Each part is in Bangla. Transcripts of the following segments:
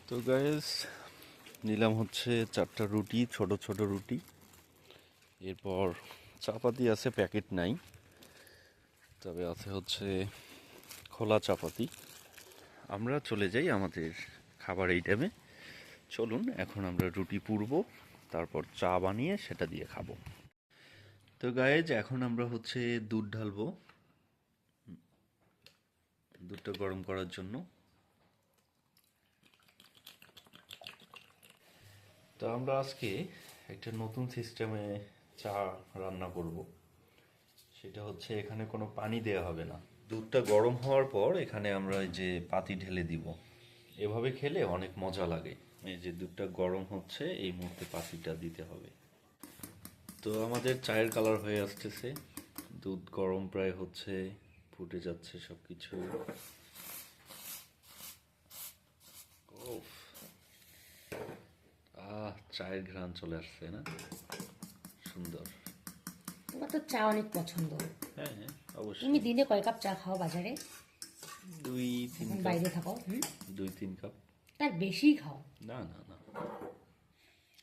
তো গাইস, নিলাম হচ্ছে 4টা রুটি, ছোট ছোট রুটি। এরপর চাপাতি আছে, প্যাকেট নাই, তবে আছে হচ্ছে খোলা চাপাতি। আমরা চলে যাই আমাদের খাবার এই টাইমে। চলুন এখন আমরা রুটি পুড়বো, তারপর চা বানিয়ে সেটা দিয়ে খাবো। তো গাইজ, এখন আমরা হচ্ছে দুধ ঢালবো, দুধটা গরম করার জন্য। তো আমরা আজকে একটা নতুন সিস্টেমে চা রান্না করব। সেটা হচ্ছে এখানে কোনো পানি দেয়া হবে না। দুধটা গরম হওয়ার পর এখানে আমরা এই যে পাতি ঢেলে দিব। এভাবে খেলে অনেক মজা লাগে। এই যে দুধটা গরম হচ্ছে, এই মুহূর্তে পাতিটা দিতে হবে। তো আমাদের চায়ের কালার হয়ে আসতেছে, দুধ গরম প্রায় হচ্ছে, ফুটে যাচ্ছে সব কিছু। চায়ের ঘ্রাণ চলে আসছে না? সুন্দর। তোমার তো চা অনেক পছন্দ। হ্যাঁ হ্যাঁ, অবশ্যই। তুমি দিনে কয় কাপ চা খাও বাজারে? 2-3 কাপ। বাইরে থাকো? 2-3 কাপ। তার বেশি খাও? না না না,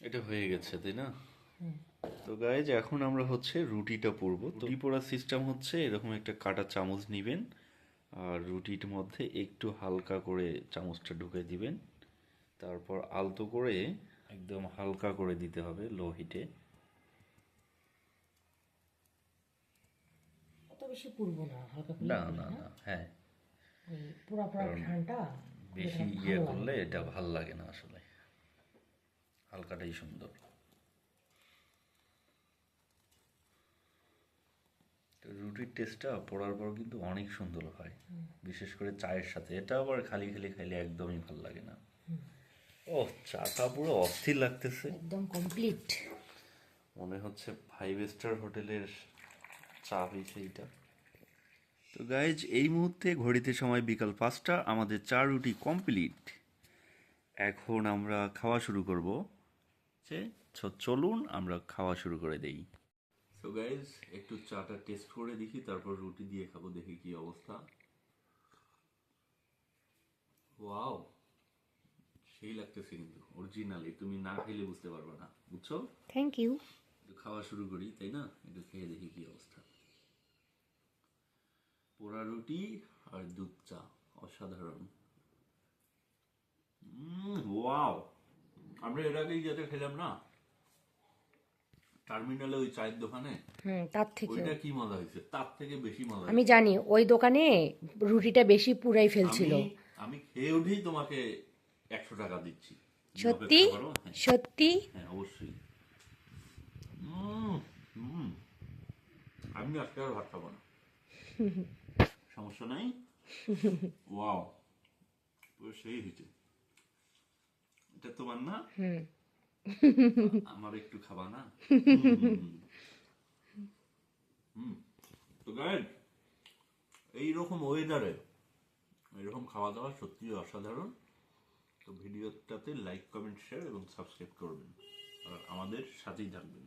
এটা হয়ে গেছে, তাই না? তো গাইজ, এখন আমরা হচ্ছে রুটিটা পুড়বো। রুটি পোড়ার সিস্টেম হচ্ছে এরকম একটা কাঁটা চামচ নিবেন, আর রুটির মধ্যে একটু হালকা করে চামচটা ঢুকে দিবেন। তারপর আলতো করে একদম হালকা করে দিতে হবে, লো হিটে। অত বেশি পুড়বো না, হালকা করে না পুড়বে না না। না, হ্যাঁ, ওই পুরা পুরা ঠান্ডা বেশি ইয়ে করলে এটা ভাল লাগে না আসলে, হালকাটাই সুন্দর। তো রুটির টেস্টটা পড়ার পর কিন্তু অনেক সুন্দর হয়, বিশেষ করে চায়ের সাথে। এটা আবার খালি খালি খাইলে একদমই ভাল লাগে না। ও, চাটা পুরো অস্থির লাগতেছে, একদম কমপ্লিট। মনে হচ্ছে 5 স্টার হোটেলের চা হয়েছে এটা। তো গাইজ, এই মুহূর্তে ঘড়িতে সময় বিকাল 5টা, আমাদের চা রুটি কমপ্লিট। এখন আমরা খাওয়া শুরু করব। চলুন আমরা খাওয়া শুরু করে দেই। তো গাইজ, একটু চাটা টেস্ট করে দেখি, তারপর রুটি দিয়ে খাবো, দেখি কি অবস্থা। ওয়াও, সেই লাগতেছে কিন্তু অরিজিনালি, তুমি না খেলে বুঝতে পারবে না, বুঝছো? Thank you. একটু খাওয়া শুরু করি, তাই না? একটু খেয়ে দেখি কি অবস্থা। পোড়া রুটি আর দুধ চা, অসাধারণ। ওয়াও, আমরা এর আগেই যেটা খেলাম না টার্মিনালে, ওই চায়ের দোকানে, তার থেকে ওইটা কি মজা হয়েছে, তার থেকে বেশি মজা আমি হয়েছে। জানি ওই দোকানে রুটিটা বেশি পুরাই ফেলছিল। আমি খেয়ে উঠেই তোমাকে 100 টাকা দিচ্ছি। তুমি সত্যি অপেক্ষা করো। হ্যাঁ সত্যি। হ্যাঁ, অবশ্যই। হুম, আমি আজকে আর ভাত খাবো না, সমস্যা নাই। ওয়াও, পুরো সেই হয়েছে। এটা তোমার না? আমার একটু খাবা না? তো গাইড, এইরকম ওয়েদারে এরকম খাওয়া দাওয়া সত্যি অসাধারণ। তো ভিডিওটাতে লাইক, কমেন্ট, শেয়ার এবং সাবস্ক্রাইব করবেন, আর আমাদের সাথেই থাকবেন।